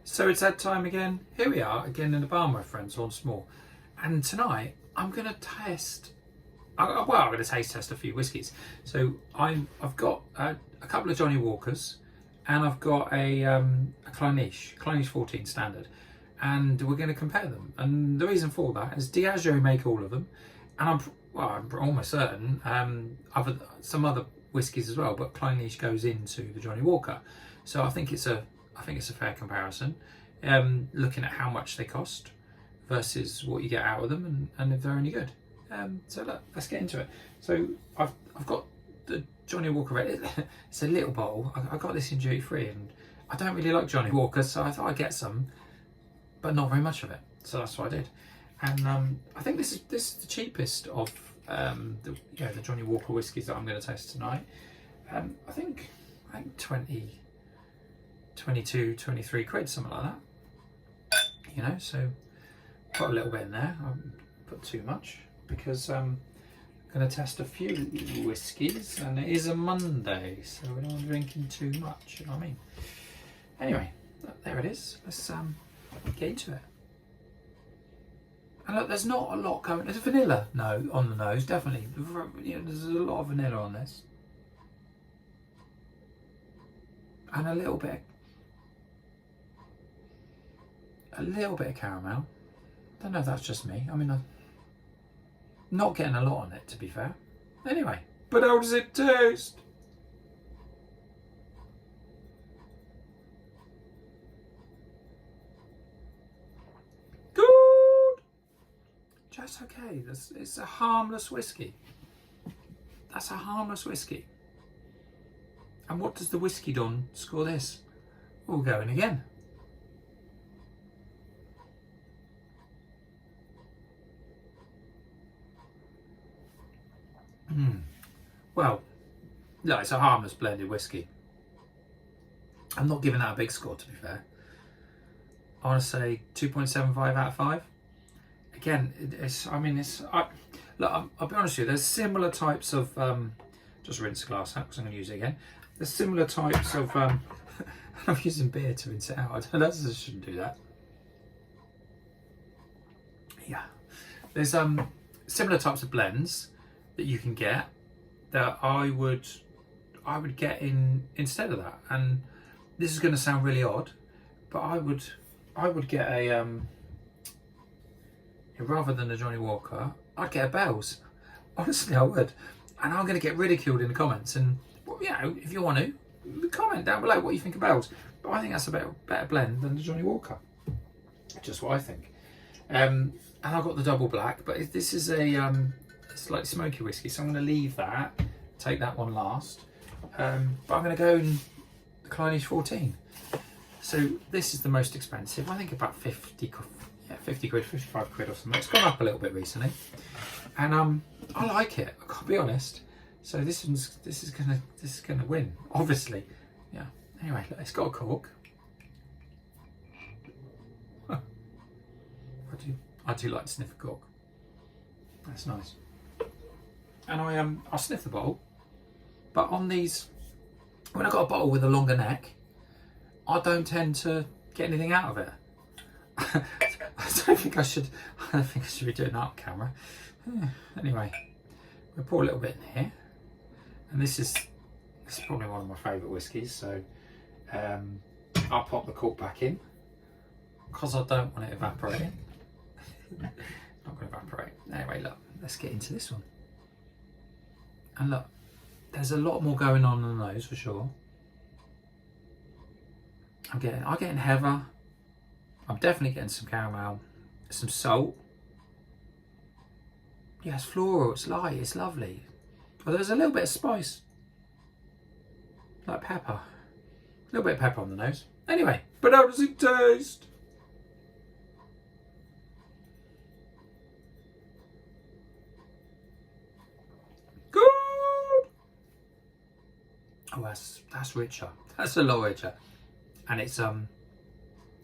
So it's that time again. Here we are again in the bar, my friends, once more. And tonight I'm going to test. I'm going to taste test a few whiskies. So I've got a couple of Johnnie Walkers, and I've got a Clynelish 14 standard, and we're going to compare them. And the reason for that is Diageo make all of them, and I'm almost certain some other whiskies as well, but Clynelish goes into the Johnnie Walker. So I think it's a fair comparison, looking at how much they cost versus what you get out of them, and if they're any good. So look, let's get into it. So I've got the Johnnie Walker Red. It's a little bottle. I got this in duty free, and I don't really like Johnnie Walker, so I thought I'd get some, but not very much of it. So that's what I did. And I think this is the cheapest of the Johnnie Walker whiskies that I'm going to taste tonight. I think 22, 23 quid, something like that. So put a little bit in there. I won't put too much because I'm going to test a few whiskies, and it is a Monday, so we don't want drinking too much, you know what I mean? Anyway, there it is. Let's get into it. And look, there's not a lot going. There's vanilla on the nose, definitely. There's a lot of vanilla on this, and a little bit of caramel. Don't know if that's just me. I mean, I'm not getting a lot on it, to be fair. Anyway, but how does it taste? Good. Just okay. It's a harmless whiskey. That's a harmless whiskey. And what does the whiskey done score this? We'll go in again. Well, no, it's a harmless blended whiskey. I'm not giving that a big score, to be fair. I want to say 2.75 out of 5. Again, look, I'll be honest with you, there's similar types of, just rinse the glass out because I'm going to use it again. There's similar types of, I'm using beer to rinse it out. I shouldn't do that. Yeah. There's similar types of blends that you can get that I would get instead of that. And this is going to sound really odd, but I would get a rather than a Johnnie Walker, I'd get a Bell's. Honestly, I would. And I'm going to get ridiculed in the comments. And if you want to, comment down below what you think of Bell's. But I think that's a better blend than the Johnnie Walker. Just what I think. And I've got the double black, but this is a slightly smoky whiskey, so I'm going to leave that, take that one last. But I'm going to go in the Clynelish 14. So this is the most expensive. I think about 50 quid, 55 quid or something. It's gone up a little bit recently, and I like it. I can't be honest. So this is gonna win, obviously. Yeah. Anyway, look, it's got a cork. Huh. I do like to sniff a cork. That's nice. And I'll sniff the bottle, but on these, when I've got a bottle with a longer neck, I don't tend to get anything out of it. I don't think I should be doing that on camera. Anyway, we'll pour a little bit in here, and this is probably one of my favourite whiskies. So I'll pop the cork back in because I don't want it evaporating. Not going to evaporate. Anyway, look, let's get into this one. And look, there's a lot more going on than those for sure. I'm getting heather. I'm definitely getting some caramel, some salt. Yeah, it's floral, it's light, it's lovely. But there's a little bit of spice, like pepper. A little bit of pepper on the nose. Anyway, but how does it taste? Oh, that's richer. That's a lot richer, and it's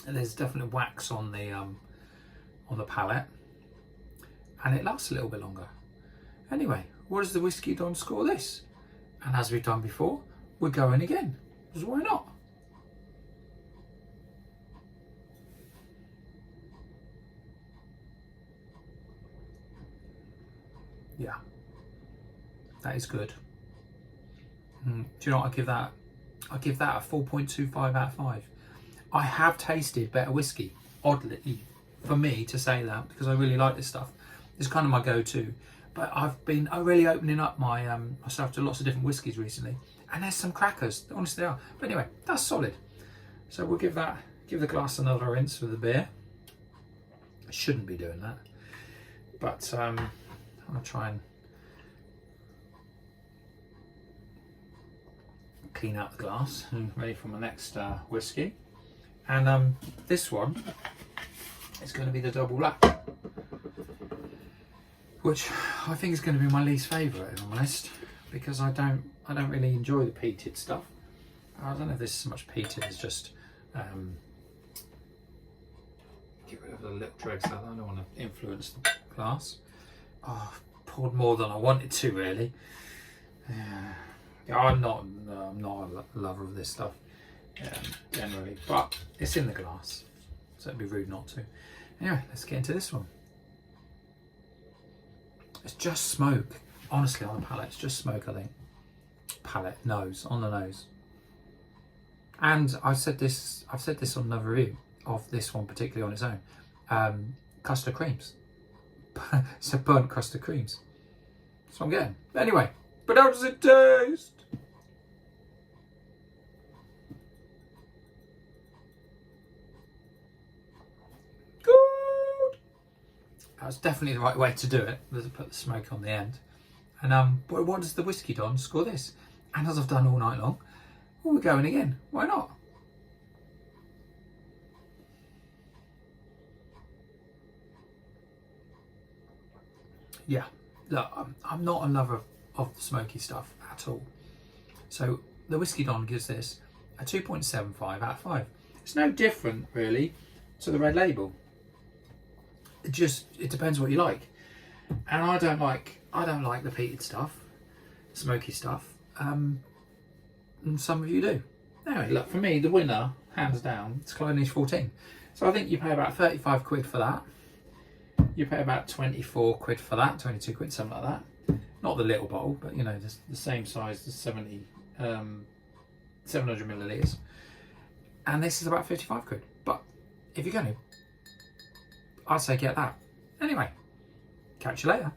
there's definitely wax on the palate, and it lasts a little bit longer. Anyway, what does the whiskey done score this? And as we've done before, we're going again. Because why not? Yeah, that is good. Do you know what I give that? I give that a 4.25 out of 5. I have tasted better whiskey, oddly, for me to say that, because I really like this stuff. It's kind of my go-to. But I've been really opening up my myself to lots of different whiskies recently, and there's some crackers. Honestly, they are. But anyway, that's solid. So we'll give the glass another rinse with the beer. I shouldn't be doing that, but I'm gonna try and clean out the glass and ready for my next whiskey. And this one is going to be the double black, which I think is going to be my least favourite, if I'm honest, because I don't really enjoy the peated stuff. I don't know if this is so much peated as just get rid of the little dregs like that. I don't want to influence the glass. Oh, I've poured more than I wanted to, really. Yeah, I'm not a lover of this stuff generally, but it's in the glass, so it'd be rude not to. Anyway, let's get into this one. It's just smoke, honestly, on the palate. It's just smoke, I think. Palate, nose, on the nose. And I've said this on another review of this one, particularly on its own. Custard creams. So burnt custard creams. That's what I'm getting. Anyway, but how does it taste? Good. That's definitely the right way to do it. Let's put the smoke on the end. And but what does the Whiskey Don score this? And as I've done all night long, well, we're going again. Why not? Yeah, look, I'm not a lover of the smoky stuff at all. So the Whiskey Don gives this a 2.75 out of 5. It's no different really to the Red Label. It depends what you like. And I don't like the peated stuff, smoky stuff. And some of you do. Anyway, look, for me, the winner, hands down, it's Clynelish 14. So I think you pay about 35 quid for that. You pay about 24 quid for that, 22 quid, something like that. Not the little bottle, but you know, the same size, the 700 millilitres. And this is about 55 quid. But if you're going to, I'd say get that. Anyway, catch you later.